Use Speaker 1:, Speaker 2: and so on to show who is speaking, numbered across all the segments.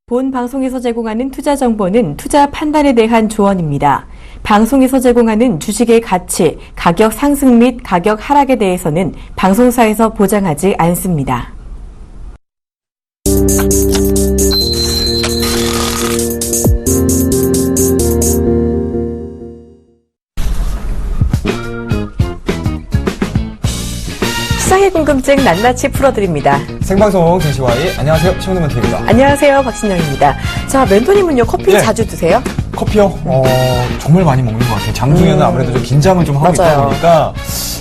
Speaker 1: 본 방송에서 제공하는 투자 정보는 투자 판단에 대한 조언입니다. 방송에서 제공하는 주식의 가치, 가격 상승 및 가격 하락에 대해서는 방송사에서 보장하지 않습니다. 시장의 궁금증 낱낱이 풀어드립니다.
Speaker 2: 생방송 증시와이 안녕하세요. 최영동 멘토입니다.
Speaker 1: 안녕하세요. 박신영입니다. 자, 멘토님은요, 커피
Speaker 2: 네.
Speaker 1: 자주 드세요?
Speaker 2: 커피요? 정말 많이 먹는 것 같아요. 장중에는 아무래도 좀 긴장을 좀 하고
Speaker 1: 맞아요.
Speaker 2: 있다 보니까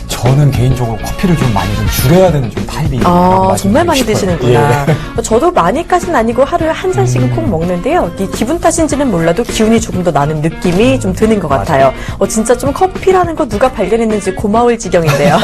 Speaker 2: 저는 개인적으로 커피를 좀 많이 좀 줄여야 되는 좀 타입이에요.
Speaker 1: 아, 정말 많이 드시는구나.
Speaker 2: 예.
Speaker 1: 저도 많이까지는 아니고 하루에 한 잔씩은 꼭 먹는데요. 이 기분 탓인지는 몰라도 기운이 조금 더 나는 느낌이 좀 드는 것 같아요. 진짜 좀 커피라는 거 누가 발견했는지 고마울 지경인데요.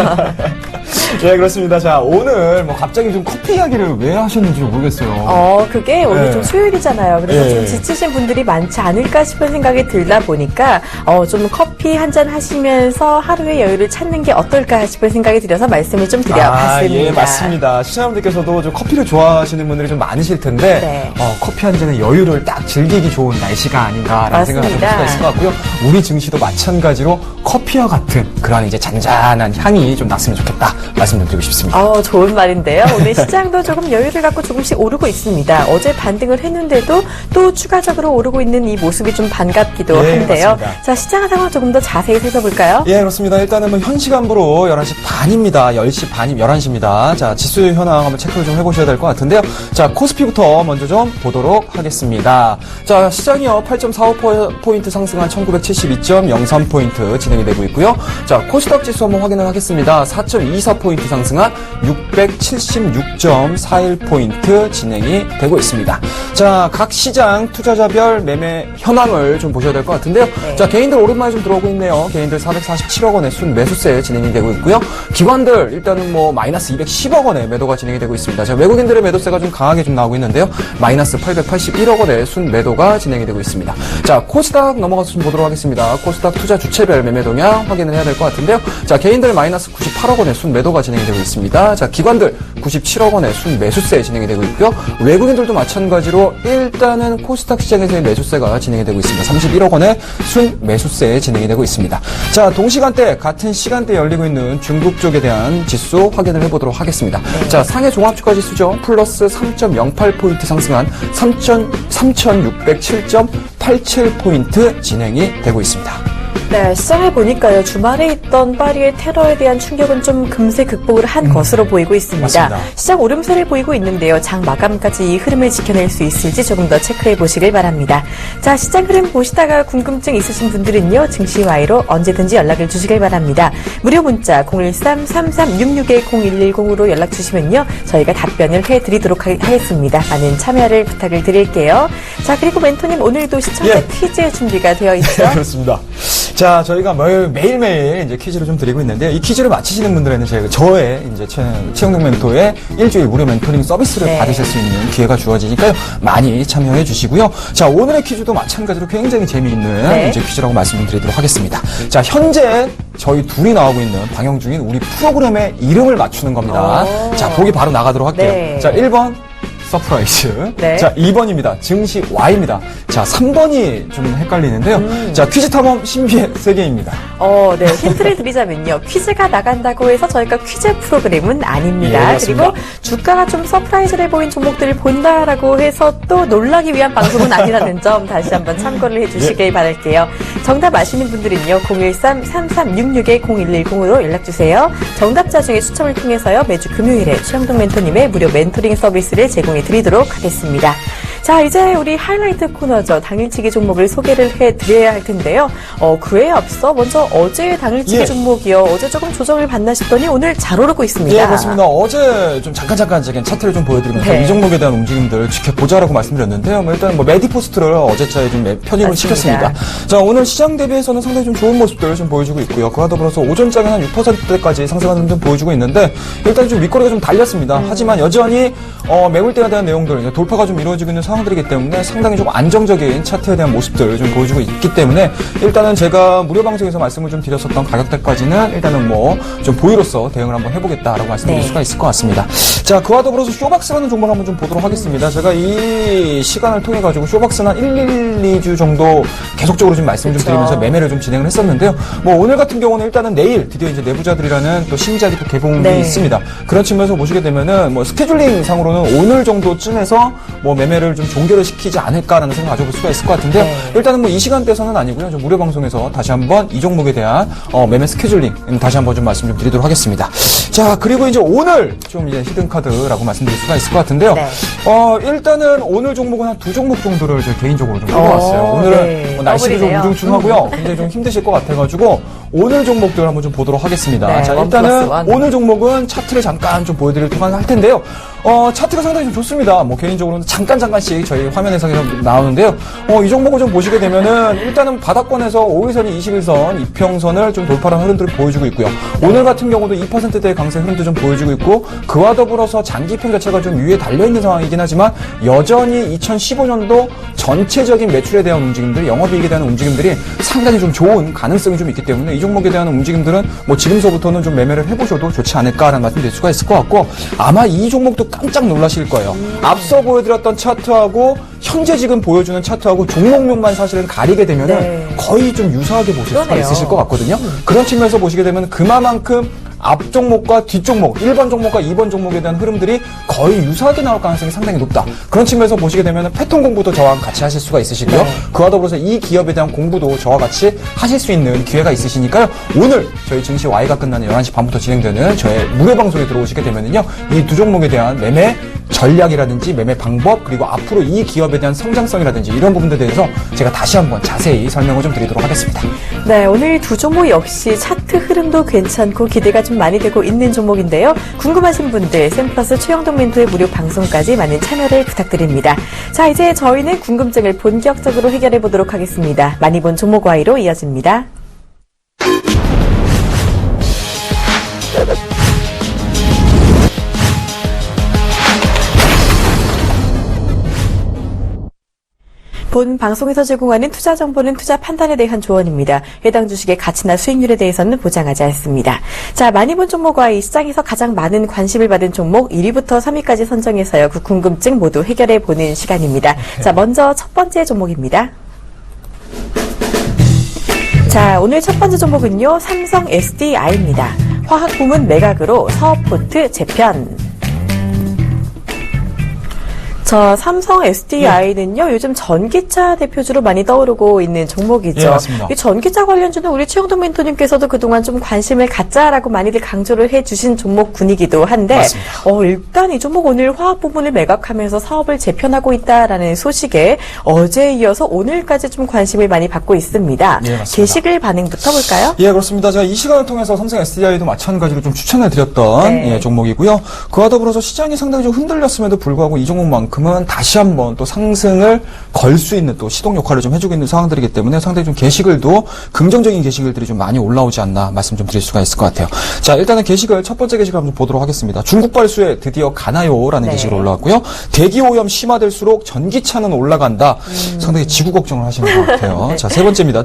Speaker 2: 예, 그렇습니다. 자, 오늘 뭐 갑자기 좀 커피 이야기를 왜 하셨는지 모르겠어요.
Speaker 1: 그게 오늘
Speaker 2: 예.
Speaker 1: 좀 수요일이잖아요. 그래서
Speaker 2: 예.
Speaker 1: 좀 지치신 분들이 많지 않을까 싶은 생각이 들다 보니까 좀 커피 한 잔 하시면서 하루의 여유를 찾는 게 어떨까 싶은 생각이 들어서 말씀을 좀 드려봤습니다.
Speaker 2: 예, 맞습니다. 시청자분들께서도 좀 커피를 좋아하시는 분들이 좀 많으실 텐데,
Speaker 1: 네.
Speaker 2: 커피 한 잔의 여유를 딱 즐기기 좋은 날씨가 아닌가라는 생각을 좀 할 수가 있을 것 같고요. 우리 증시도 마찬가지로 커피와 같은 그런 이제 잔잔한 향이 좀 났으면 좋겠다 말씀 좀 드리고 싶습니다.
Speaker 1: 좋은 말인데요. 오늘 시장도 조금 여유를 갖고 조금씩 오르고 있습니다. 어제 반등을 했는데도 또 추가적으로 오르고 있는 이 모습이 좀 반갑기도
Speaker 2: 예,
Speaker 1: 한데요.
Speaker 2: 맞습니다.
Speaker 1: 자, 시장 상황 조금 더 자세히 살펴볼까요?
Speaker 2: 예, 그렇습니다. 일단은 뭐 현 시간부로 11시 반입니다. 10시 반이 11시입니다. 자, 지수 현황 한번 체크를 좀 해보셔야 될 것 같은데요. 자, 코스피부터 먼저 좀 보도록 하겠습니다. 자, 시장이요. 8.45포인트 상승한 1972.03포인트 진행이 되고 있고요. 자, 코스닥 지수 한번 확인을 하겠습니다. 4.24포인트 상승한 676.41포인트 진행이 되고 있습니다. 자, 각 시장 투자자별 매매 현황을 좀 보셔야 될 것 같은데요.
Speaker 1: 네.
Speaker 2: 자, 개인들 오랜만에 좀 들어오고 있네요. 개인들 447억 원의 순 매수세 진행이 되고 있고요. 기관들 일단은 뭐 마이너스 210억 원의 매도가 진행이 되고 있습니다. 자, 외국인들의 매도세가 좀 강하게 좀 나오고 있는데요. 마이너스 881억 원의 순 매도가 진행이 되고 있습니다. 자, 코스닥 넘어가서 좀 보도록 하겠습니다. 코스닥 투자 주체별 매매 동향 확인을 해야 될 것 같은데요. 자, 개인들 마이너스 98억 원의 순 매도가 진행이 되고 있습니다. 자, 기관들 97억 원의 순 매수세 진행이 되고 있고요. 외국인들도 마찬가지로 일단은 코스닥 시장에서의 매수세가 진행이 되고 있습니다. 31억 원의 순 매수세 진행이 되고 있습니다. 자, 동시간대 같은 시간대에 열리고 있는 중국 쪽에 대한 지수 확인을 해보도록 하겠습니다. 자, 상해 종합주가 지수죠. 플러스 3.08포인트 상승한 3607.87포인트 진행이 되고 있습니다.
Speaker 1: 네, 시장을 보니까요. 주말에 있던 파리의 테러에 대한 충격은 좀 금세 극복을 한 것으로 보이고 있습니다.
Speaker 2: 맞습니다.
Speaker 1: 시장 오름세를 보이고 있는데요. 장 마감까지 이 흐름을 지켜낼 수 있을지 조금 더 체크해 보시길 바랍니다. 자, 시장 흐름 보시다가 궁금증 있으신 분들은요. 증시와이로 언제든지 연락을 주시길 바랍니다. 무료 문자 013-3366-0110으로 연락 주시면요. 저희가 답변을 해드리도록 하겠습니다. 많은 참여를 부탁을 드릴게요. 자, 그리고 멘토님 오늘도 시청자 퀴즈 준비가 되어 있죠?
Speaker 2: 그렇습니다. 자, 저희가 매일매일 이제 퀴즈를 좀 드리고 있는데, 이 퀴즈를 맞히시는 분들에는 저의 이제 최영동 멘토의 일주일 무료 멘토링 서비스를 받으실 수 있는 기회가 주어지니까요. 많이 참여해 주시고요. 자, 오늘의 퀴즈도 마찬가지로 굉장히 재미있는 이제 퀴즈라고 말씀 좀 드리도록 하겠습니다. 자, 현재 저희 둘이 나오고 있는 방영 중인 우리 프로그램의 이름을 맞추는 겁니다. 자, 보기 바로 나가도록 할게요.
Speaker 1: 네.
Speaker 2: 자, 1번. 서프라이즈.
Speaker 1: 네.
Speaker 2: 자, 2번입니다. 증시 Y입니다. 자, 3번이 좀 헷갈리는데요. 자, 퀴즈 탐험 신비의 세계입니다.
Speaker 1: 네. 힌트를 드리자면요. 퀴즈가 나간다고 해서 저희가 퀴즈 프로그램은 아닙니다.
Speaker 2: 예,
Speaker 1: 그리고 주가가 좀 서프라이즈를 보인 종목들을 본다라고 해서 또 놀라기 위한 방송은 아니라는 점 다시 한번 참고를 해주시길 바랄게요. 정답 아시는 분들은요. 013-3366-0110으로 연락주세요. 정답자 중에 추첨을 통해서요. 매주 금요일에 최영동 멘토님의 무료 멘토링 서비스를 제공해 드리도록 하겠습니다. 자, 이제 우리 하이라이트 코너죠. 당일치기 종목을 소개를 해드려야 할 텐데요. 그에 앞서 먼저 어제 당일치기 종목이요. 어제 조금 조정을 받나 싶더니 오늘 잘 오르고 있습니다.
Speaker 2: 예, 그렇습니다. 어제 좀 잠깐 차트를 좀 보여드리면서 이 종목에 대한 움직임들 지켜보자라고 말씀드렸는데요. 일단 메디포스트를 어제자에 좀 편입을 시켰습니다. 자, 오늘 시장 대비해서는 상당히 좀 좋은 모습들을 좀 보여주고 있고요. 그와 더불어서 오전장에 한 6%대까지 상승하는 좀 보여주고 있는데, 일단 좀 윗거리가 좀 달렸습니다. 하지만 여전히 매물대에 대한 내용들, 돌파가 좀 이루어지고 있는 상황 상황들이기 때문에 상당히 좀 안정적인 차트에 대한 모습들을 좀 보여주고 있기 때문에 일단은 제가 무료 방송에서 말씀을 좀 드렸었던 가격대까지는 일단은 뭐 좀 보유로서 대응을 한번 해보겠다라고 말씀드릴
Speaker 1: 네.
Speaker 2: 수가 있을 것 같습니다. 자, 그와 더불어서 쇼박스라는 종목을 한번 좀 보도록 하겠습니다. 제가 이 시간을 통해 가지고 쇼박스는 한 1, 2주 정도 계속적으로 좀 말씀을 좀
Speaker 1: 그쵸.
Speaker 2: 드리면서 매매를 좀 진행을 했었는데요. 뭐 오늘 같은 경우는 일단은 내일 드디어 이제 내부자들이라는 또 신작이 또 개봉이
Speaker 1: 네.
Speaker 2: 있습니다. 그런 측면에서 보시게 되면은 뭐 스케줄링 상으로는 오늘 정도쯤에서 뭐 매매를 좀 종결을 시키지 않을까라는 생각 가져볼 수가 있을 것 같은데요.
Speaker 1: 네.
Speaker 2: 일단은 뭐 이 시간대에서는 아니고요. 좀 무료 방송에서 다시 한번 이 종목에 대한 매매 스케줄링 다시 한번 좀 말씀 좀 드리도록 하겠습니다. 자, 그리고 이제 오늘 좀 이제 히든 카드라고 말씀드릴 수가 있을 것 같은데요.
Speaker 1: 네.
Speaker 2: 일단은 오늘 종목은 한 2종목 정도를 제가 개인적으로 좀 뽑아왔어요. 오늘은
Speaker 1: 네.
Speaker 2: 뭐 날씨도 좀
Speaker 1: 더블이네요.
Speaker 2: 우중충하고요. 굉장히 좀 힘드실 것 같아가지고 오늘 종목들 한번 좀 보도록 하겠습니다.
Speaker 1: 네,
Speaker 2: 자,
Speaker 1: 원
Speaker 2: 일단은
Speaker 1: 플러스 원.
Speaker 2: 오늘 종목은 차트를 잠깐 좀 보여드릴 동안 할 텐데요. 차트가 상당히 좀 좋습니다. 뭐 개인적으로는 잠깐씩 저희 화면에서 나오는데요. 이 종목을 좀 보시게 되면은 일단은 바닥권에서 5일선이 21선, 이평선을 좀 돌파한 흐름들을 보여주고 있고요. 오늘 같은 경우도 2%대의 강세 흐름도 좀 보여주고 있고 그와 더불어서 장기평 자체가 좀 위에 달려있는 상황이긴 하지만 여전히 2015년도 전체적인 매출에 대한 움직임들, 영업이익에 대한 움직임들이 상당히 좀 좋은 가능성이 좀 있기 때문에 이 종목에 대한 움직임들은 뭐 지금서부터는 좀 매매를 해보셔도 좋지 않을까라는 말씀 드릴 수가 있을 것 같고 아마 이 종목도 깜짝 놀라실 거예요. 앞서 보여드렸던 차트하고 현재 지금 보여주는 차트하고 종목명만 사실은 가리게 되면은
Speaker 1: 네.
Speaker 2: 거의 좀 유사하게 보실 수가
Speaker 1: 그러네요.
Speaker 2: 있으실 것 같거든요. 그런 측면에서 보시게 되면 그만큼 앞 종목과 뒤 종목, 1번 종목과 2번 종목에 대한 흐름들이 거의 유사하게 나올 가능성이 상당히 높다. 그런 측면에서 보시게 되면 패턴 공부도 저와 같이 하실 수가 있으시고요.
Speaker 1: 네.
Speaker 2: 그와 더불어서 이 기업에 대한 공부도 저와 같이 하실 수 있는 기회가 있으시니까요. 오늘 저희 증시 Y가 끝나는 11시 반부터 진행되는 저의 무료 방송에 들어오시게 되면은요. 이 두 종목에 대한 매매 전략이라든지 매매 방법 그리고 앞으로 이 기업에 대한 성장성이라든지 이런 부분들에 대해서 제가 다시 한번 자세히 설명을 좀 드리도록 하겠습니다.
Speaker 1: 네, 오늘 두 종목 역시 차트 흐름도 괜찮고 기대가 좀 많이 되고 있는 종목인데요. 궁금하신 분들 샘플러스 최영동 멘토의 무료 방송까지 많은 참여를 부탁드립니다. 자, 이제 저희는 궁금증을 본격적으로 해결해 보도록 하겠습니다. 많이 본 종목 와이로 이어집니다. 본 방송에서 제공하는 투자 정보는 투자 판단에 대한 조언입니다. 해당 주식의 가치나 수익률에 대해서는 보장하지 않습니다. 자, 많이 본 종목과 이 시장에서 가장 많은 관심을 받은 종목 1위부터 3위까지 선정해서요. 그 궁금증 모두 해결해 보는 시간입니다. 자, 먼저 첫 번째 종목입니다. 자, 오늘 첫 번째 종목은요. 삼성 SDI입니다. 화학 부문 매각으로 사업포트 재편. 자, 삼성 SDI는요, 요즘 전기차 대표주로 많이 떠오르고 있는 종목이죠.
Speaker 2: 예, 맞습니다.
Speaker 1: 이 전기차 관련주는 우리 최영동 멘토님께서도 그동안 좀 관심을 갖자라고 많이들 강조를 해주신 종목군이기도 한데,
Speaker 2: 맞습니다.
Speaker 1: 일단 이 종목 오늘 화학 부문을 매각하면서 사업을 재편하고 있다라는 소식에 어제에 이어서 오늘까지 좀 관심을 많이 받고 있습니다.
Speaker 2: 예, 맞습니다.
Speaker 1: 게시글 반응부터 볼까요?
Speaker 2: 예, 그렇습니다. 제가 이 시간을 통해서 삼성 SDI도 마찬가지로 좀 추천을 드렸던
Speaker 1: 네.
Speaker 2: 예, 종목이고요. 그와 더불어서 시장이 상당히 좀 흔들렸음에도 불구하고 이 종목만큼은 다시 한번 또 상승을 걸 수 있는 또 시동 역할을 좀 해주고 있는 상황들이기 때문에 상당히 좀 게시글도 긍정적인 게시글들이 좀 많이 올라오지 않나 말씀 좀 드릴 수가 있을 것 같아요. 자, 일단은 게시글 첫 번째 게시글 한번 보도록 하겠습니다. 중국 발수에 드디어 가나요라는
Speaker 1: 네.
Speaker 2: 게시글 올라왔고요. 대기 오염 심화될수록 전기차는 올라간다. 상당히 지구 걱정을 하시는 것 같아요.
Speaker 1: 네.
Speaker 2: 자, 세 번째입니다.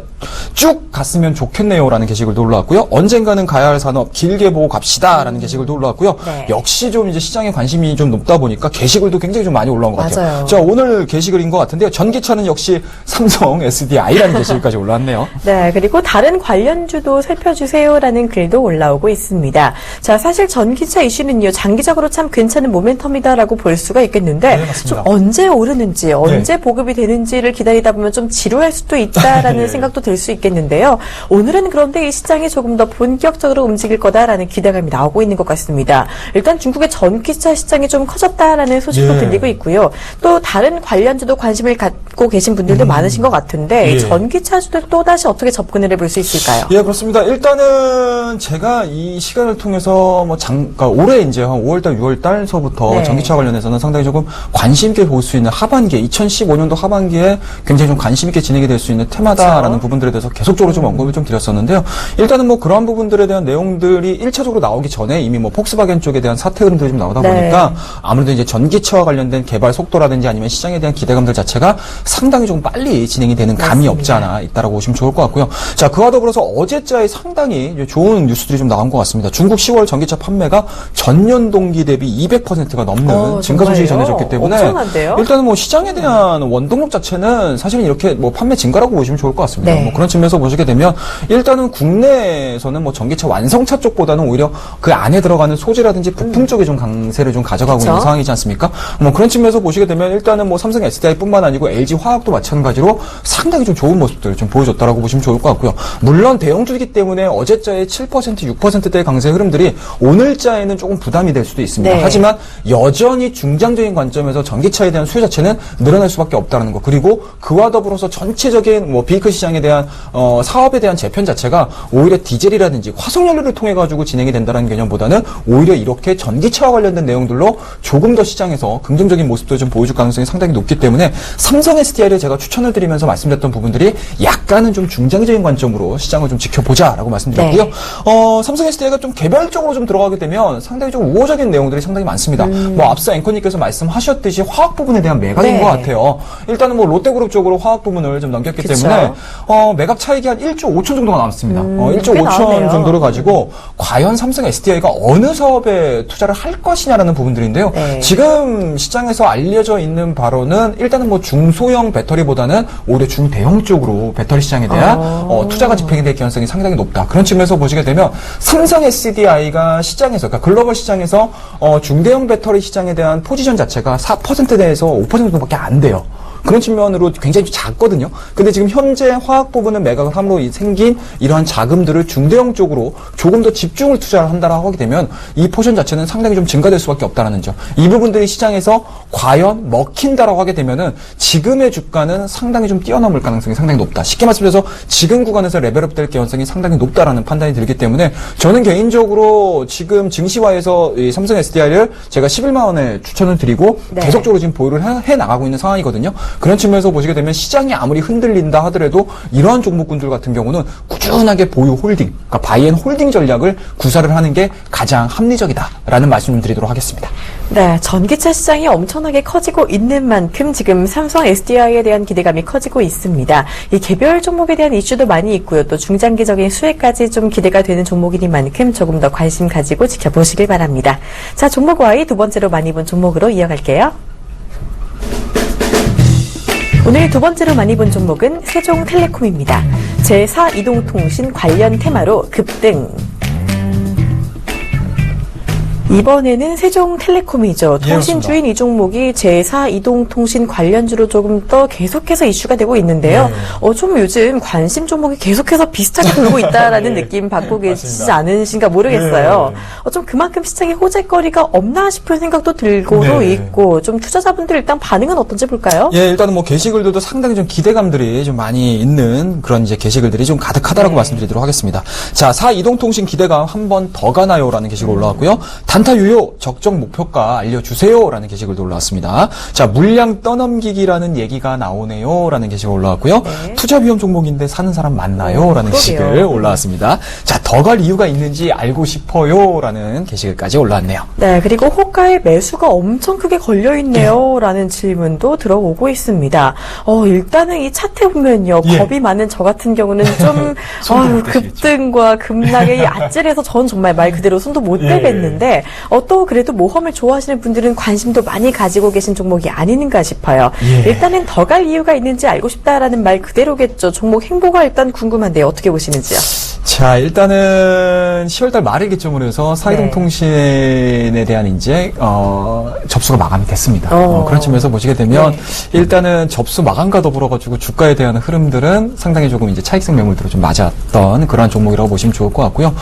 Speaker 2: 쭉 갔으면 좋겠네요라는 게시글도 올라왔고요. 언젠가는 가야 할 산업 길게 보고 갑시다라는 게시글도 올라왔고요.
Speaker 1: 네.
Speaker 2: 역시 좀 이제 시장에 관심이 좀 높다 보니까 게시글도 굉장히 좀 많이 올라온 것 같아요.
Speaker 1: 맞아요.
Speaker 2: 자, 오늘 게시글인 것 같은데요. 전기차는 역시 삼성 SDI라는 게시글까지 올라왔네요.
Speaker 1: 네, 그리고 다른 관련주도 살펴주세요라는 글도 올라오고 있습니다. 자, 사실 전기차 이슈는요, 장기적으로 참 괜찮은 모멘텀이다라고 볼 수가 있겠는데,
Speaker 2: 네, 맞습니다.
Speaker 1: 좀 언제 오르는지, 언제 보급이 되는지를 기다리다 보면 좀 지루할 수도 있다라는
Speaker 2: 네.
Speaker 1: 생각도 들 수 있겠는데요. 오늘은 그런데 이 시장이 조금 더 본격적으로 움직일 거다라는 기대감이 나오고 있는 것 같습니다. 일단 중국의 전기차 시장이 좀 커졌다라는 소식도
Speaker 2: 예.
Speaker 1: 들리고 있고요. 또 다른 관련주도 관심을 갖고 계신 분들도 많으신 것 같은데,
Speaker 2: 예.
Speaker 1: 전기차주들 또다시 어떻게 접근을 해볼 수 있을까요?
Speaker 2: 예, 그렇습니다. 일단은 제가 이 시간을 통해서 그러니까 올해 이제 한 5월달, 6월달서부터
Speaker 1: 네.
Speaker 2: 전기차 관련해서는 상당히 조금 관심 있게 볼 수 있는 하반기에 2015년도 하반기에 굉장히 좀 관심 있게 진행이 될 수 있는 테마다라는
Speaker 1: 그렇죠.
Speaker 2: 부분들에 대해서 계속적으로 좀 언급을 좀 드렸었는데요. 일단은 뭐 그러한 부분들에 대한 내용들이 1차적으로 나오기 전에 이미 뭐 폭스바겐 쪽에 대한 사태 흐름들이 좀 나오다
Speaker 1: 네.
Speaker 2: 보니까 아무래도 이제 전기차와 관련된 개발 속도라든지 아니면 시장에 대한 기대감들 자체가 상당히 좀 빨리 진행이 되는 감이
Speaker 1: 맞습니다.
Speaker 2: 없지 않아 있다라고 보시면 좋을 것 같고요. 자, 그와 더불어서 어제자에 상당히 좋은 뉴스들이 좀 나온 것 같습니다. 중국 10월 전기차 판매가 전년 동기 대비 200%가 넘는 증가 소식이
Speaker 1: 정말요?
Speaker 2: 전해졌기 때문에
Speaker 1: 엄청난데요?
Speaker 2: 일단은 뭐 시장에 대한 원동력 자체는 사실은 이렇게 뭐 판매 증가라고 보시면 좋을 것 같습니다.
Speaker 1: 네.
Speaker 2: 뭐 그런 측면에서 보시게 되면 일단은 국내에서는 뭐 전기차 완성차 쪽보다는 오히려 그 안에 들어가는 소재라든지 부품 쪽에 좀 강세를 좀 가져가고
Speaker 1: 그쵸?
Speaker 2: 있는 상황이지 않습니까? 뭐 그런 측면에서 보시게 되면 일단은 뭐 삼성 SDI뿐만 아니고 LG 화학도 마찬가지로 상당히 좀 좋은 모습들을 좀 보여줬다라고 보시면 좋을 것 같고요. 물론 대형주이기 때문에 어제자의 7%, 6%대의 강세 흐름들이 오늘자에는 조금 부담이 될 수도 있습니다.
Speaker 1: 네.
Speaker 2: 하지만 여전히 중장적인 관점에서 전기차에 대한 수요 자체는 늘어날 수밖에 없다는 거. 그리고 그와 더불어서 전체적인 뭐 비이클 시장에 대한 사업에 대한 재편 자체가 오히려 디젤이라든지 화석연료를 통해 가지고 진행이 된다는 개념보다는 오히려 이렇게 전기차와 관련된 내용들로 조금 더 시장에서 긍정적인 모습도 좀 보여줄 가능성이 상당히 높기 때문에 삼성 SDI를 제가 추천을 드리면서 말씀드렸던 부분들이 약간은 좀 중장기적인 관점으로 시장을 좀 지켜보자라고 말씀드렸고요.
Speaker 1: 네.
Speaker 2: 삼성 SDI가 좀 개별적으로 좀 들어가게 되면 상당히 좀 우호적인 내용들이 상당히 많습니다. 뭐 앞서 앵커님께서 말씀하셨듯이 화학 부분에 대한 매각인
Speaker 1: 네.
Speaker 2: 것 같아요. 일단은 뭐 롯데그룹 쪽으로 화학 부분을 좀 넘겼기
Speaker 1: 그쵸.
Speaker 2: 때문에 매각 차익이 한 1조 5천 정도가 남았습니다. 1조
Speaker 1: 꽤
Speaker 2: 5천
Speaker 1: 나오네요.
Speaker 2: 정도를 가지고 과연 삼성 SDI가 어느 사업에 투자를 할 것이냐라는 부분들인데요.
Speaker 1: 네.
Speaker 2: 지금 시장에서 알려져 있는 바로는 일단은 뭐 중소형 배터리보다는 오히려 중대형 쪽으로 배터리 시장에 대한 투자가 집행이 될 가능성이 상당히 높다. 그런 측면에서 보시게 되면 삼성 SDI가 시장에서, 그러니까 글로벌 시장에서 중대형 배터리 시장에 대한 포지션 자체가 4%대에서 5% 정도밖에 안 돼요. 그런 측면으로 굉장히 좀 작거든요. 근데 지금 현재 화학 부분은 매각을 함으로 생긴 이러한 자금들을 중대형 쪽으로 조금 더 집중을 투자를 한다라고 하게 되면 이 포션 자체는 상당히 좀 증가될 수밖에 없다라는 점. 이 부분들이 시장에서 과연 먹힌다라고 하게 되면은 지금의 주가는 상당히 좀 뛰어넘을 가능성이 상당히 높다. 쉽게 말씀드려서 지금 구간에서 레벨업 될 가능성이 상당히 높다라는 판단이 들기 때문에 저는 개인적으로 지금 증시화에서 이 삼성 SDI를 제가 11만 원에 추천을 드리고
Speaker 1: 네.
Speaker 2: 계속적으로 지금 보유를 해 나가고 있는 상황이거든요. 그런 측면에서 보시게 되면 시장이 아무리 흔들린다 하더라도 이러한 종목군들 같은 경우는 꾸준하게 보유 홀딩, 그러니까 바이앤 홀딩 전략을 구사를 하는 게 가장 합리적이다라는 말씀을 드리도록 하겠습니다.
Speaker 1: 네, 전기차 시장이 엄청나게 커지고 있는 만큼 지금 삼성 SDI에 대한 기대감이 커지고 있습니다. 이 개별 종목에 대한 이슈도 많이 있고요. 또 중장기적인 수혜까지 좀 기대가 되는 종목이니만큼 조금 더 관심 가지고 지켜보시길 바랍니다. 자, 종목 Y 두 번째로 많이 본 종목으로 이어갈게요. 오늘 두 번째로 많이 본 종목은 세종텔레콤입니다. 제4이동통신 관련 테마로 급등. 이번에는 세종텔레콤이죠.
Speaker 2: 예,
Speaker 1: 통신주인 이 종목이 제4이동통신 관련주로 조금 더 계속해서 이슈가 되고 있는데요. 좀 요즘 관심 종목이 계속해서 비슷하게 돌고 있다라는 느낌 받고 계시지 않으신가 모르겠어요. 좀 그만큼 시장에 호재거리가 없나 싶은 생각도 들고도 있고, 좀 투자자분들 일단 반응은 어떤지 볼까요?
Speaker 2: 예, 일단은 뭐 게시글들도 상당히 좀 기대감들이 좀 많이 있는 그런 이제 게시글들이 좀 가득하다라고 말씀드리도록 하겠습니다. 자, 4이동통신 기대감 한 번 더 가나요라는 게시글 올라왔고요. 단타 유효 적정 목표가 알려주세요라는 게시글도 올라왔습니다. 자, 물량 떠넘기기라는 얘기가 나오네요라는 게시글 올라왔고요. 투자 위험 종목인데 사는 사람 많나요라는 게시글 올라왔습니다. 자, 더 갈 이유가 있는지 알고 싶어요라는 게시글까지 올라왔네요.
Speaker 1: 네, 그리고 호가에 매수가 엄청 크게 걸려있네요. 라는 질문도 들어오고 있습니다. 일단은 이 차트 보면요. 겁이 많은 저 같은 경우는 좀, 급등과 급락에 아찔해서 전 정말 말 그대로 손도 못 대겠는데, 또 그래도 모험을 좋아하시는 분들은 관심도 많이 가지고 계신 종목이 아닌가 싶어요. 일단은 더 갈 이유가 있는지 알고 싶다라는 말 그대로겠죠. 종목 행보가 일단 궁금한데요. 어떻게 보시는지요?
Speaker 2: 자, 일단은 10월달 말일 기점으로 해서 사이동통신에 대한 이제 접수가 마감이 됐습니다. 그런 측면에서 보시게 되면 일단은 접수 마감과 더불어 가지고 주가에 대한 흐름들은 상당히 조금 이제 차익성 매물들을 좀 맞았던 그러한 종목이라고 보시면 좋을 것 같고요.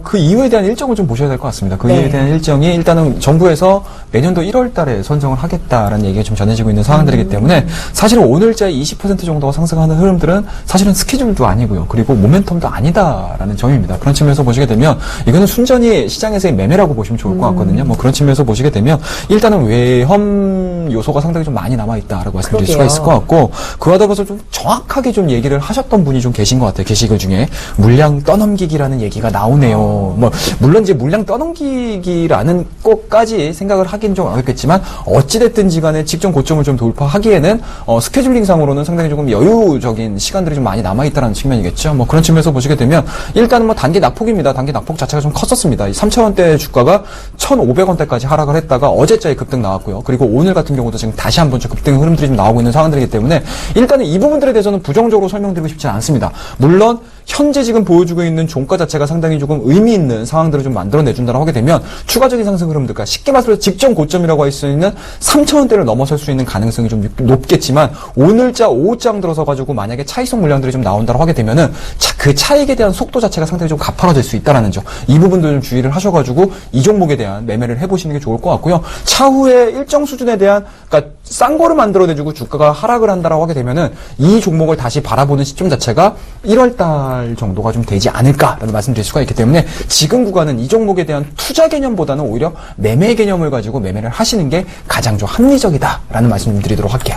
Speaker 2: 그 이유에 대한 일정을 좀 보셔야 될 것 같습니다. 그 이유에 대한 일정이 일단은 정부에서 내년도 1월달에 선정을 하겠다라는 얘기가 좀 전해지고 있는 상황들이기 때문에 사실은 오늘자 20% 정도가 상승하는 흐름들은 사실은 스케줄도 아니고요. 그리고 모멘텀도 아니다라는 점입니다. 그런 측면에서 보시게 되면 이거는 순전히 시장에서의 매매라고 보시면 좋을 것 같거든요. 뭐 그런 측면에서 보시게 되면 일단은 외험 좀 요소가 상당히 좀 많이 남아있다라고 말씀드릴 수가
Speaker 1: 그러게요.
Speaker 2: 있을 것 같고, 그와 더불어서 좀 정확하게 좀 얘기를 하셨던 분이 좀 계신 것 같아요. 게시글 중에. 물량 떠넘기기라는 얘기가 나오네요. 뭐, 물론 이제 물량 떠넘기기라는 것까지 생각을 하긴 좀 어렵겠지만, 어찌됐든지 간에 직전 고점을 좀 돌파하기에는, 스케줄링상으로는 상당히 조금 여유적인 시간들이 좀 많이 남아있다는 측면이겠죠. 뭐 그런 측면에서 보시게 되면, 일단은 뭐 단기 낙폭입니다. 단기 낙폭 자체가 좀 컸었습니다. 3,000원대 주가가 1,500원대까지 하락을 했다가 어제자에 급등 나왔고요. 그리고 오늘 같은 경우도 지금 다시 한번 좀 급등 흐름들이 좀 나오고 있는 상황들이기 때문에 일단은 이 부분들에 대해서는 부정적으로 설명드리고 싶지 않습니다. 물론 현재 지금 보여주고 있는 종가 자체가 상당히 조금 의미 있는 상황들을 좀 만들어내준다고 하게 되면 추가적인 상승 흐름들과 쉽게 말해서 직전 고점이라고 할 수 있는 3,000원대를 넘어설 수 있는 가능성이 좀 높겠지만 오늘자 오후장 들어서 가지고 만약에 차익성 물량들이 좀 나온다고 하게 되면은 그 차익에 대한 속도 자체가 상당히 좀 가파라질 수 있다라는 점, 이 부분도 좀 주의를 하셔가지고 이 종목에 대한 매매를 해보시는 게 좋을 것 같고요. 차후에 일정 수준에 대한, 그러니까 싼 거를 만들어내주고 주가가 하락을 한다라고 하게 되면은 이 종목을 다시 바라보는 시점 자체가 1월달 정도가 좀 되지 않을까라는 말씀드릴 수가 있기 때문에 지금 구간은 이 종목에 대한 투자 개념보다는 오히려 매매 개념을 가지고 매매를 하시는 게 가장 좀 합리적이다라는 말씀 좀 드리도록 할게요.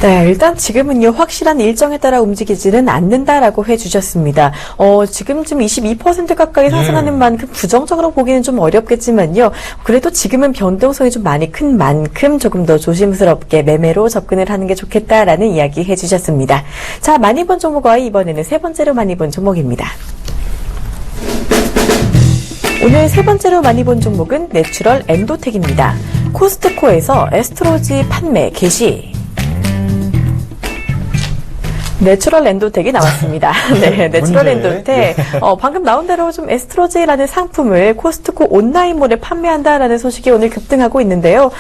Speaker 1: 네, 일단 지금은요, 확실한 일정에 따라 움직이지는 않는다라고 해주셨습니다. 지금 22% 가까이 상승하는 만큼 부정적으로 보기는 좀 어렵겠지만요. 그래도 지금은 변동성이 좀 많이 큰 만큼 조금 더 조심스럽게 매매로 접근을 하는 게 좋겠다라는 이야기 해주셨습니다. 자, 많이 본 종목과 이번에는 세 번째로 많이 본 종목입니다. 오늘 세 번째로 많이 본 종목은 내추럴 엔도텍입니다. 코스트코에서 에스트로지 판매 개시. 내추럴 엔도텍이 나왔습니다. 네, 내추럴 엔도텍. 방금 나온 대로 좀 에스트로지라는 상품을 코스트코 온라인몰에 판매한다라는 소식이 오늘 급등하고 있는데요.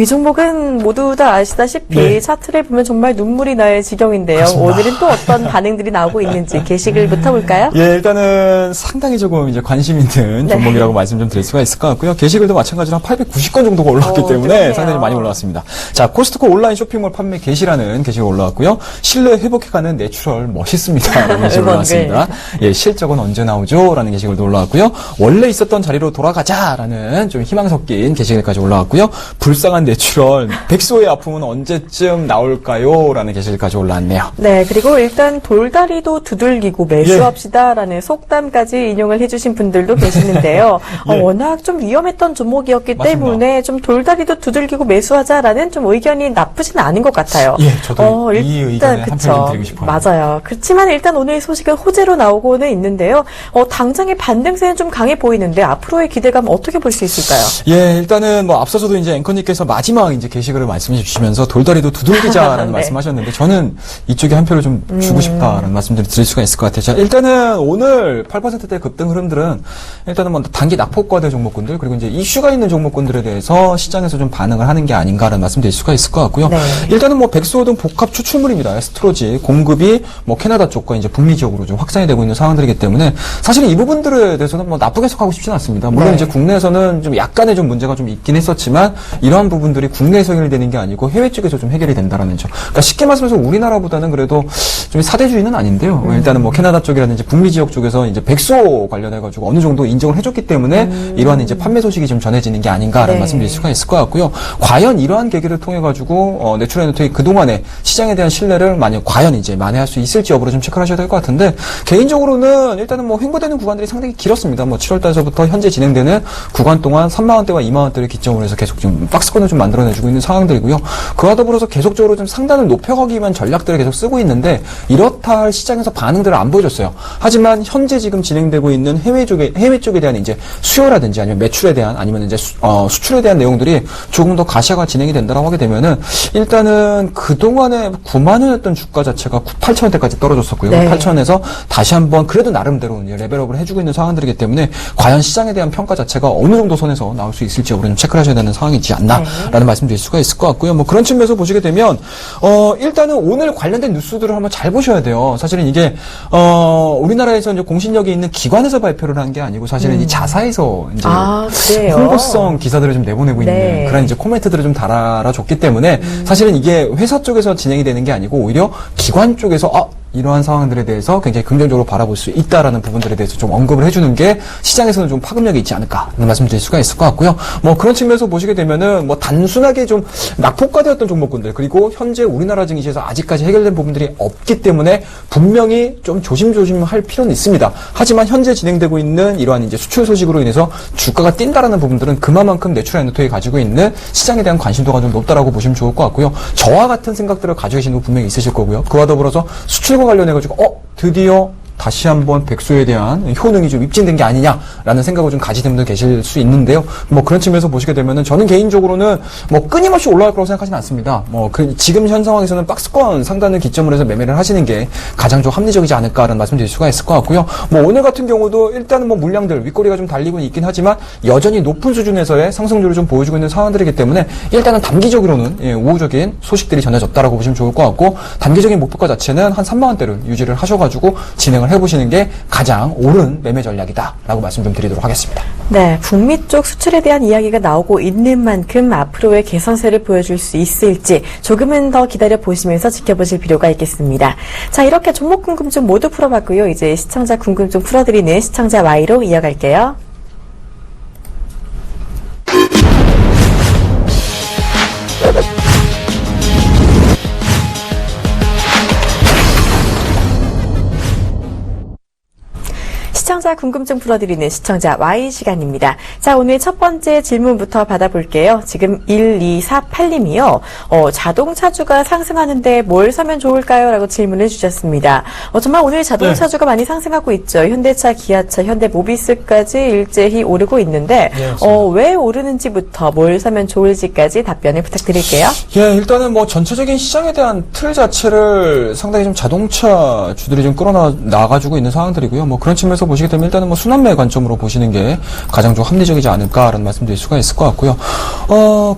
Speaker 1: 이 종목은 모두 다 아시다시피 차트를 보면 정말 눈물이 날 지경인데요.
Speaker 2: 맞습니다.
Speaker 1: 오늘은 또 어떤 반응들이 나오고 있는지 게시글부터 볼까요?
Speaker 2: 예, 일단은 상당히 조금 이제 관심 있는
Speaker 1: 네.
Speaker 2: 종목이라고 말씀 좀 드릴 수가 있을 것 같고요. 게시글도 마찬가지로 한 890건 정도가 올라왔기 때문에
Speaker 1: 그러네요.
Speaker 2: 상당히 많이 올라왔습니다. 자, 코스트코 온라인 쇼핑몰 판매 게시라는 게시가 올라왔고요. 신뢰 회복해가는 내추럴 멋있습니다. 라는 게시가 올라왔습니다. 예, 실적은 언제 나오죠? 라는 게시글도 올라왔고요. 원래 있었던 자리로 돌아가자라는 좀 희망 섞인 게시글까지 올라왔고요. 불쌍한 내추럴, 백소의 아픔은 언제쯤 나올까요? 라는 게시글까지 올라왔네요.
Speaker 1: 네, 그리고 일단 돌다리도 두들기고 매수합시다라는 속담까지 인용을 해주신 분들도 계시는데요. 워낙 좀 위험했던 종목이었기
Speaker 2: 맞습니다.
Speaker 1: 때문에 좀 돌다리도 두들기고 매수하자라는 좀 의견이 나쁘지는 않은 것 같아요.
Speaker 2: 예, 저도 이 의견에 한표 좀 드리고 싶어요.
Speaker 1: 맞아요. 그렇지만 일단 오늘 소식은 호재로 나오고는 있는데요. 당장의 반등세는 좀 강해 보이는데 앞으로의 기대감 어떻게 볼 수 있을까요?
Speaker 2: 예, 일단은 뭐 앞서서도 이제 앵커님께서 마지막 이제 게시글을 말씀해 주시면서 돌다리도 두들기자라는
Speaker 1: 네.
Speaker 2: 말씀하셨는데 저는 이쪽에 한 표를 좀 주고 싶다라는 말씀들을 드릴 수가 있을 것 같아요. 자, 일단은 오늘 8%대 급등 흐름들은 일단은 뭐 단기 낙폭과대 종목군들 그리고 이제 이슈가 있는 종목군들에 대해서 시장에서 좀 반응을 하는 게 아닌가라는 말씀드릴 수가 있을 것 같고요.
Speaker 1: 네.
Speaker 2: 일단은 뭐 백소 등 복합 추출물입니다. 에스트로지 공급이 뭐 캐나다 쪽과 이제 북미 지역으로 좀 확산이 되고 있는 상황들이기 때문에 사실 이 부분들에 대해서는 뭐 나쁘게 해석하고 싶지는 않습니다. 물론
Speaker 1: 네.
Speaker 2: 이제 국내에서는 좀 약간의 좀 문제가 좀 있긴 했었지만 이러한 부분들이 국내에서 해결되는 게 아니고 해외 쪽에서 좀 해결이 된다라는 점. 그러니까 쉽게 말씀해서 우리나라보다는 그래도 좀 사대주의는 아닌데요. 일단은 뭐 캐나다 쪽이라든지 북미 지역 쪽에서 이제 백소 관련해가지고 어느 정도 인정을 해줬기 때문에 이러한 이제 판매 소식이 좀 전해지는 게 아닌가라는
Speaker 1: 네.
Speaker 2: 말씀드릴 수가 있을 것 같고요. 과연 이러한 계기를 통해 가지고 내추럴 엔터테인이 그동안에 시장에 대한 신뢰를 과연 이제 만회할 수 있을지 여부를 좀 체크를 하셔야 될 것 같은데 개인적으로는 일단은 뭐 횡보되는 구간들이 상당히 길었습니다. 뭐 7월달서부터 현재 진행되는 구간 동안 3만 원대와 2만 원대를 기점으로 해서 계속 좀 박스권을 좀 만들어내주고 있는 상황들이고요. 그와 더불어서 계속적으로 좀 상단을 높여가기 위한 전략들을 계속 쓰고 있는데 이렇다 할 시장에서 반응들을 안 보여줬어요. 하지만 현재 지금 진행되고 있는 해외 쪽에 대한 이제 수요라든지 아니면 매출에 대한 아니면 이제 수출에 대한 내용들이 조금 더 가시화가 진행이 된다라고 하게 되면은 일단은 그동안에 9만 원이었던 주가 자체가 8,000원대까지 떨어졌었고요.
Speaker 1: 네.
Speaker 2: 8,000원에서 다시 한번 그래도 나름대로 이제 레벨업을 해주고 있는 상황들이기 때문에 과연 시장에 대한 평가 자체가 어느 정도 선에서 나올 수 있을지 여부를 좀 체크를 하셔야 되는 상황이지 않나라는 말씀드릴 수가 있을 것 같고요. 뭐 그런 측면에서 보시게 되면 일단은 오늘 관련된 뉴스들을 한번 잘 보셔야 돼요. 사실은 이게 우리나라에서 이제 공신력이 있는 기관에서 발표를 한 게 아니고 사실은 이 자사에서 이제
Speaker 1: 그래요?
Speaker 2: 홍보성 기사들을 좀 내보내고 있는
Speaker 1: 네.
Speaker 2: 그런 이제 코멘트들을 좀 달아줬기 때문에 사실은 이게 회사 쪽에서 진행이 되는 게 아니고 오히려 기관 쪽에서 이러한 상황들에 대해서 굉장히 긍정적으로 바라볼 수 있다라는 부분들에 대해서 좀 언급을 해주는 게 시장에서는 좀 파급력이 있지 않을까라는 말씀드릴 수가 있을 것 같고요. 뭐 그런 측면에서 보시게 되면은 뭐 단순하게 좀 낙폭과대였던 종목군들 그리고 현재 우리나라 증시에서 아직까지 해결된 부분들이 없기 때문에 분명히 좀 조심할 필요는 있습니다. 하지만 현재 진행되고 있는 이러한 이제 수출 소식으로 인해서 주가가 뛴다라는 부분들은 그만큼 내추럴 엔더테이 가지고 있는 시장에 대한 관심도가 좀 높다라고 보시면 좋을 것 같고요. 저와 같은 생각들을 가지고 계신 분 분명히 있으실 거고요. 그와 더불어서 수출과 관련해가지고 드디어 다시 한번 백소에 대한 효능이 좀 입증된 게 아니냐라는 생각을 좀 가지는 분들 계실 수 있는데요. 뭐 그런 측면에서 보시게 되면은 저는 개인적으로는 뭐 끊임없이 올라갈 거라고 생각하지는 않습니다. 뭐 지금 현 상황에서는 박스권 상단을 기점으로 해서 매매를 하시는 게 가장 좀 합리적이지 않을까라는 말씀드릴 수가 있을 것 같고요. 뭐 오늘 같은 경우도 일단은 뭐 물량들 윗꼬리가 좀 달리고는 있긴 하지만 여전히 높은 수준에서의 상승률을 좀 보여주고 있는 상황들이기 때문에 일단은 단기적으로는 우호적인 소식들이 전해졌다라고 보시면 좋을 것 같고 단기적인 목표가 자체는 한 3만 원대를 유지를 하셔가지고 진행을 해보시는 게 가장 옳은 매매 전략이다라고 말씀 좀 드리도록 하겠습니다.
Speaker 1: 네, 북미 쪽 수출에 대한 이야기가 나오고 있는 만큼 앞으로의 개선세를 보여줄 수 있을지 조금은 더 기다려 보시면서 지켜보실 필요가 있겠습니다. 자, 이렇게 종목 궁금증 모두 풀어봤고요. 이제 시청자 궁금증 풀어드리는 시청자 Y로 이어갈게요. 시청자 궁금증 풀어드리는 시청자 Y 시간입니다. 자, 오늘 첫 번째 질문부터 받아볼게요. 지금 1248님이요. 자동차주가 상승하는데 뭘 사면 좋을까요? 라고 질문을 주셨습니다. 정말 오늘 자동차주가 많이 상승하고 있죠. 현대차, 기아차, 현대모비스까지 일제히 오르고 있는데 왜 오르는지부터 뭘 사면 좋을지까지 답변을 부탁드릴게요.
Speaker 2: 예, 일단은 뭐 전체적인 시장에 대한 틀 자체를 상당히 좀 자동차 주들이 좀 끌어나가지고 있는 상황들이고요. 뭐 그런 측면에서 보시게 되면 일단은 뭐 순환매 관점으로 보시는 게 가장 좀 합리적이지 않을까라는 말씀드릴 수가 있을 것 같고요.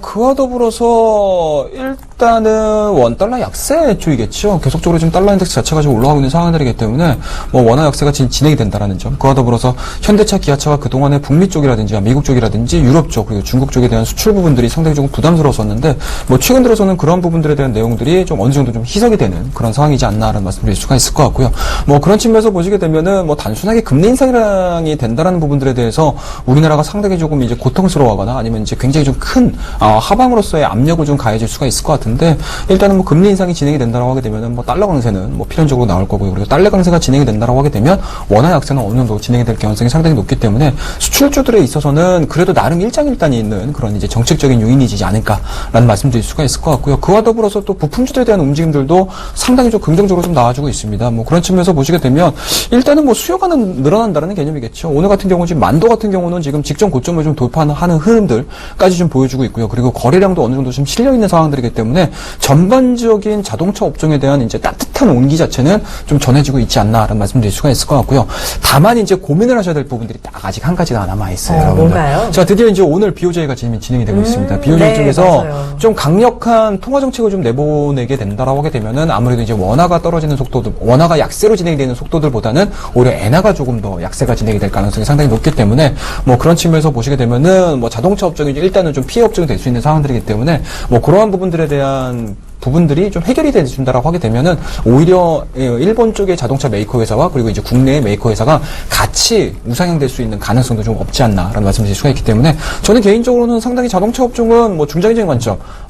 Speaker 2: 그와 더불어서 일단은 원달러 약세 쪽이겠죠. 계속적으로 지금 달러 인덱스 자체가 지금 올라가고 있는 상황들이기 때문에 뭐 원화 약세가 지금 진행이 된다라는 점. 그와 더불어서 현대차, 기아차가 그동안에 북미 쪽이라든지 미국 쪽이라든지 유럽 쪽 그리고 중국 쪽에 대한 수출 부분들이 상당히 조금 부담스러웠었는데 뭐 최근 들어서는 그런 부분들에 대한 내용들이 좀 어느 정도 좀 희석이 되는 그런 상황이지 않나라는 말씀드릴 수가 있을 것 같고요. 뭐 그런 측면에서 보시게 되면은 뭐 단순하게 금리 인상이 된다라는 부분들에 대해서 우리나라가 상당히 조금 이제 고통스러워하거나 아니면 이제 굉장히 좀 큰 하방으로서의 압력을 좀 가해질 수가 있을 것 같은데 일단은 뭐 금리 인상이 진행이 된다라고 하게 되면은 뭐 달러 강세는 뭐 필연적으로 나올 거고요. 그리고 달러 강세가 진행이 된다라고 하게 되면 원화 약세는 어느 정도 진행이 될 가능성이 상당히 높기 때문에 수출주들에 있어서는 그래도 나름 일장일단이 있는 그런 이제 정책적인 요인이지 않을까라는 말씀드릴 수가 있을 것 같고요. 그와 더불어서 또 부품주들에 대한 움직임들도 상당히 좀 긍정적으로 좀 나와주고 있습니다. 뭐 그런 측면에서 보시게 되면 일단은 뭐 수요가 늘어난다는 개념이겠죠. 오늘 같은 경우 지금 만도 같은 경우는 지금 직전 고점을 좀 돌파하는 흐름들까지 좀 보여주고 있고요. 그리고 거래량도 어느 정도 좀 실려 있는 상황들이기 때문에 전반적인 자동차 업종에 대한 이제 따뜻한 온기 자체는 좀 전해지고 있지 않나라는 말씀드릴 수가 있을 것 같고요. 다만 이제 고민을 하셔야 될 부분들이 딱 아직 한 가지가 남아 있어요.
Speaker 1: 뭔가요?
Speaker 2: 자, 드디어 이제 오늘 BOJ가 진행이 되고 있습니다. BOJ
Speaker 1: 네,
Speaker 2: 쪽에서
Speaker 1: 맞아요.
Speaker 2: 좀 강력한 통화 정책을 좀 내보내게 된다라고 하게 되면은 아무래도 이제 원화가 떨어지는 속도들, 원화가 약세로 진행되는 속도들보다는 오히려 엔화가 조금 더 약세가 진행이 될 가능성이 상당히 높기 때문에 뭐 그런 측면에서 보시게 되면은 뭐 자동차 업종이 일단은 좀 피해 업종이 될 수 있는 상황들이기 때문에 뭐 그러한 부분들에 대한 부분들이 좀 해결이 돼준다라고 하게 되면은 오히려 일본 쪽의 자동차 메이커 회사와 그리고 이제 국내의 메이커 회사가 같이 우상향될 수 있는 가능성도 좀 없지 않나라는 말씀드릴 수가 있기 때문에 저는 개인적으로는 상당히 자동차 업종은 뭐 중장기적인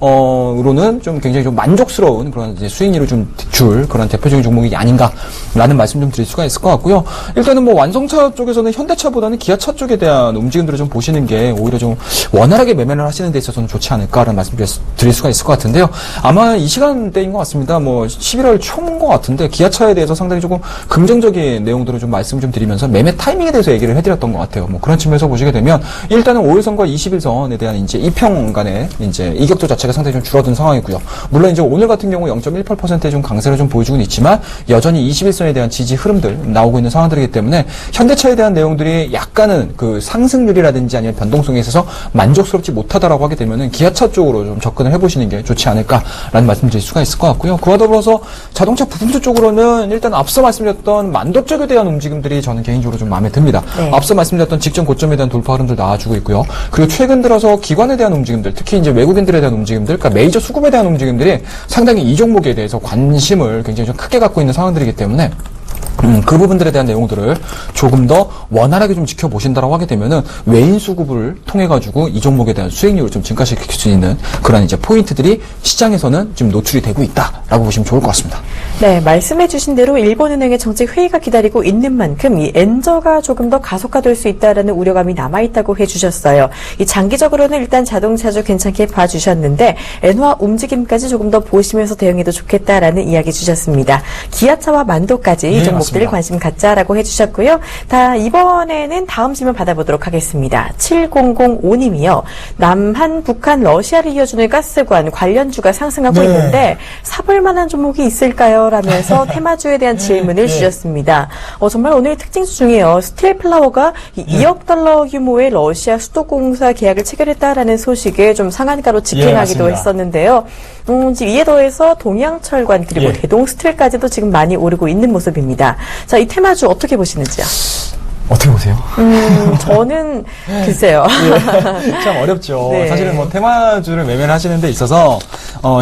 Speaker 2: 관점으로는 좀 굉장히 좀 만족스러운 그런 이제 수익률을 좀 줄 그런 대표적인 종목이 아닌가라는 말씀 좀 드릴 수가 있을 것 같고요. 일단은 뭐 완성차 쪽에서는 현대차보다는 기아차 쪽에 대한 움직임들을 좀 보시는 게 오히려 좀 원활하게 매매를 하시는 데 있어서는 좋지 않을까라는 말씀 드릴 수가 있을 것 같은데요. 아마 이 시간대인 것 같습니다. 뭐 11월 초인 것 같은데 기아차에 대해서 상당히 조금 긍정적인 내용들을 좀 말씀 좀 드리면서 매매 타이밍에 대해서 얘기를 해드렸던 것 같아요. 뭐 그런 측면에서 보시게 되면 일단은 5일선과 20일선에 대한 이제 2평 간의 이제 이격도 자체가 상당히 좀 줄어든 상황이고요. 물론 이제 오늘 같은 경우 0.18%의 좀 강세를 좀 보여주고 있지만 여전히 21선에 대한 지지 흐름들 나오고 있는 상황들이기 때문에 현대차에 대한 내용들이 약간은 그 상승률이라든지 아니면 변동성에 있어서 만족스럽지 못하다라고 하게 되면은 기아차 쪽으로 좀 접근을 해보시는 게 좋지 않을까라는 말씀드릴 수가 있을 것 같고요. 그와 더불어서 자동차 부품주 쪽으로는 일단 앞서 말씀드렸던 만도 쪽에 대한 움직임들이 저는 개인적으로 좀 마음에 듭니다.
Speaker 1: 네. 앞서
Speaker 2: 말씀드렸던 직전 고점에 대한 돌파 흐름들 나와주고 있고요. 그리고 최근 들어서 기관에 대한 움직임들, 특히 이제 외국인들에 대한 움직임들, 그러니까 메이저 수급에 대한 움직임들이 상당히 이 종목에 대해서 관심을 굉장히 좀 크게 갖고 있는 상황들이기 때문에 그 부분들에 대한 내용들을 조금 더 원활하게 좀 지켜보신다라고 하게 되면은 외인 수급을 통해 가지고 이 종목에 대한 수익률을 좀 증가시킬 수 있는 그런 이제 포인트들이 시장에서는 지금 노출이 되고 있다라고 보시면 좋을 것 같습니다.
Speaker 1: 네, 말씀해주신 대로 일본은행의 정책 회의가 기다리고 있는 만큼 이 엔저가 조금 더 가속화될 수 있다라는 우려감이 남아있다고 해주셨어요. 이 장기적으로는 일단 자동차주 괜찮게 봐주셨는데 엔화 움직임까지 조금 더 보시면서 대응해도 좋겠다라는 이야기 주셨습니다. 기아차와 만도까지 이 종목들 관심 갖자라고 해주셨고요. 이번에는 다음 질문 받아보도록 하겠습니다. 7005님이요. 남한, 북한, 러시아를 이어주는 가스관 관련주가 상승하고 있는데 사볼 만한 종목이 있을까요? 라면서 테마주에 대한 질문을 주셨습니다. 정말 오늘 특징주 중에요. 스틸플라워가 2억 달러 규모의 러시아 수도공사 계약을 체결했다라는 소식에 좀 상한가로 직행하기도 했었는데요. 이에 더해서 동양철관 그리고 대동스틸까지도 지금 많이 오르고 있는 모습입니다. 자, 이 테마주 어떻게 보시는지요?
Speaker 2: 어떻게 보세요?
Speaker 1: 저는 글쎄요.
Speaker 2: 참 어렵죠.
Speaker 1: 네.
Speaker 2: 사실은 뭐 테마주를 매매를 하시는 데 있어서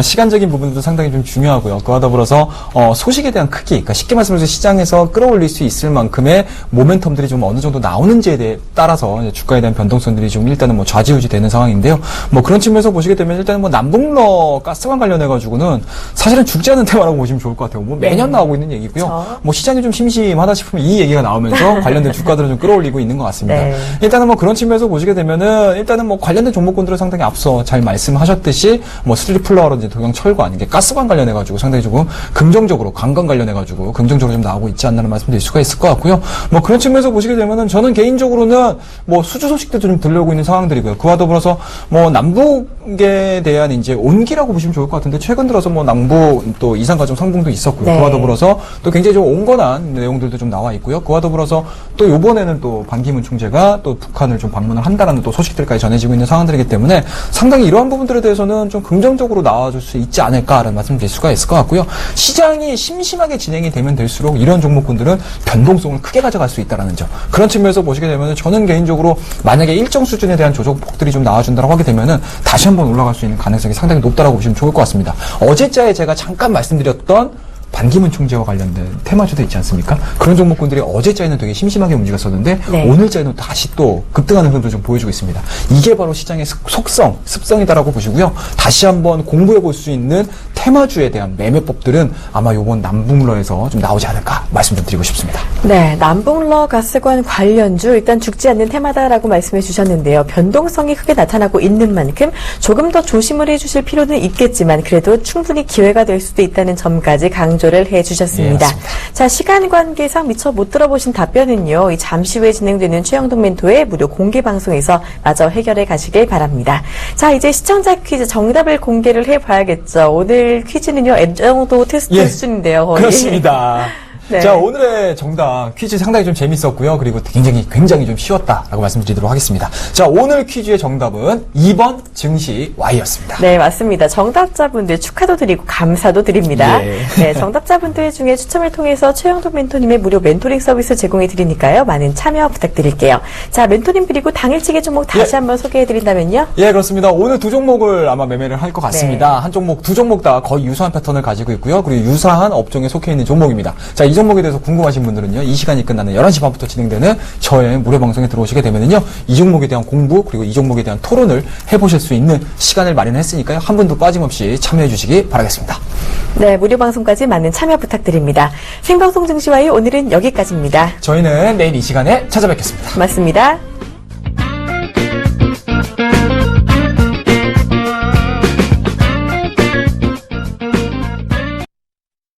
Speaker 2: 시간적인 부분도 상당히 좀 중요하고요. 그와 더불어서 소식에 대한 크기, 그러니까 쉽게 말씀드려서 시장에서 끌어올릴 수 있을 만큼의 모멘텀들이 좀 어느 정도 나오는지에 따라서 이제 주가에 대한 변동성들이 좀 일단은 뭐 좌지우지 되는 상황인데요. 뭐 그런 측면에서 보시게 되면 일단은 뭐 남북러 가스관 관련해 가지고는 사실은 죽지 않는 테마라고 보시면 좋을 것 같아요. 뭐 매년 나오고 있는 얘기고요.
Speaker 1: 그렇죠.
Speaker 2: 뭐 시장이 좀 심심하다 싶으면 이 얘기가 나오면서 관련된 주가들을 좀 끌어올리고 있는 것 같습니다.
Speaker 1: 네.
Speaker 2: 일단은 뭐 그런 측면에서 보시게 되면은 일단은 뭐 관련된 종목군들은 상당히 앞서 잘 말씀하셨듯이 뭐 스트릿플라워라든지 동양철관 이게 가스관 관련해가지고 상당히 조금 긍정적으로 관광 관련해가지고 긍정적으로 좀 나오고 있지 않나는 말씀드릴 수가 있을 것 같고요. 뭐 그런 측면에서 보시게 되면은 저는 개인적으로는 뭐 수주 소식도 좀 들려오고 있는 상황들이고요. 그와 더불어서 뭐 남북에 대한 이제 온기라고 보시면 좋을 것 같은데 최근 들어서 뭐 남북 또 이산가족 상봉도 있었고요.
Speaker 1: 네.
Speaker 2: 그와 더불어서 또 굉장히 좀 온건한 내용들도 좀 나와 있고요. 그와 더불어서 또 요번에는 또 반기문 총재가 또 북한을 좀 방문을 한다라는 또 소식들까지 전해지고 있는 상황들이기 때문에 상당히 이러한 부분들에 대해서는 좀 긍정적으로 나와줄 수 있지 않을까라는 말씀드릴 수가 있을 것 같고요. 시장이 심심하게 진행이 되면 될수록 이런 종목군들은 변동성을 크게 가져갈 수 있다라는 점. 그런 측면에서 보시게 되면 저는 개인적으로 만약에 일정 수준에 대한 조정폭들이 좀 나와준다고 하게 되면은 다시 한번 올라갈 수 있는 가능성이 상당히 높다라고 보시면 좋을 것 같습니다. 어제자에 제가 잠깐 말씀드렸던 반기문 총재와 관련된 테마주도 있지 않습니까? 그런 종목군들이 어제자에는 되게 심심하게 움직였었는데
Speaker 1: 네.
Speaker 2: 오늘자에는 다시 또 급등하는 흐름도 좀 보여주고 있습니다. 이게 바로 시장의 속성, 습성이다라고 보시고요. 다시 한번 공부해 볼 수 있는 테마주에 대한 매매법들은 아마 요번 남북러에서 좀 나오지 않을까 말씀 좀 드리고 싶습니다.
Speaker 1: 네, 남북러 가스관 관련주 일단 죽지 않는 테마다라고 말씀해 주셨는데요. 변동성이 크게 나타나고 있는 만큼 조금 더 조심을 해주실 필요는 있겠지만 그래도 충분히 기회가 될 수도 있다는 점까지 강조를 해주셨습니다.
Speaker 2: 네,
Speaker 1: 자, 시간 관계상 미처 못 들어보신 답변은요. 이 잠시 후에 진행되는 최영동 멘토의 무료 공개 방송에서 마저 해결해 가시길 바랍니다. 자, 이제 시청자 퀴즈 정답을 공개를 해봐야겠죠. 오늘 퀴즈는요. 엔정도 테스트 수준인데요. 거의.
Speaker 2: 그렇습니다.
Speaker 1: 네.
Speaker 2: 자, 오늘의 정답 퀴즈 상당히 좀 재밌었고요. 그리고 굉장히 좀 쉬웠다라고 말씀드리도록 하겠습니다. 자, 오늘 퀴즈의 정답은 2번 증시 Y였습니다.
Speaker 1: 네, 맞습니다. 정답자분들 축하도 드리고 감사도 드립니다.
Speaker 2: 예.
Speaker 1: 네, 정답자분들 중에 추첨을 통해서 최영동 멘토님의 무료 멘토링 서비스 제공해 드리니까요. 많은 참여 부탁드릴게요. 자, 멘토님 그리고 당일치기 종목 다시 한번 소개해 드린다면요.
Speaker 2: 예, 그렇습니다. 오늘 두 종목을 아마 매매를 할 것 같습니다. 한 종목, 두 종목 다 거의 유사한 패턴을 가지고 있고요. 그리고 유사한 업종에 속해 있는 종목입니다. 자, 이 종목에 대해서 궁금하신 분들은요, 이 시간이 끝나는 11시 반부터 진행되는 저의 무료 방송에 들어오시게 되면은요, 이 종목에 대한 공부, 그리고 이 종목에 대한 토론을 해보실 수 있는 시간을 마련했으니까요, 한 분도 빠짐없이 참여해 주시기 바라겠습니다.
Speaker 1: 네, 무료 방송까지 많은 참여 부탁드립니다. 생방송 증시와의 오늘은 여기까지입니다.
Speaker 2: 저희는 내일 이 시간에 찾아뵙겠습니다.
Speaker 1: 고맙습니다.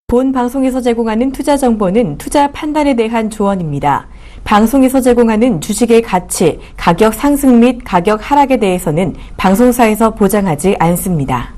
Speaker 1: 본 방송에서 제공하는 투자 정보는 투자 판단에 대한 조언입니다. 방송에서 제공하는 주식의 가치, 가격 상승 및 가격 하락에 대해서는 방송사에서 보장하지 않습니다.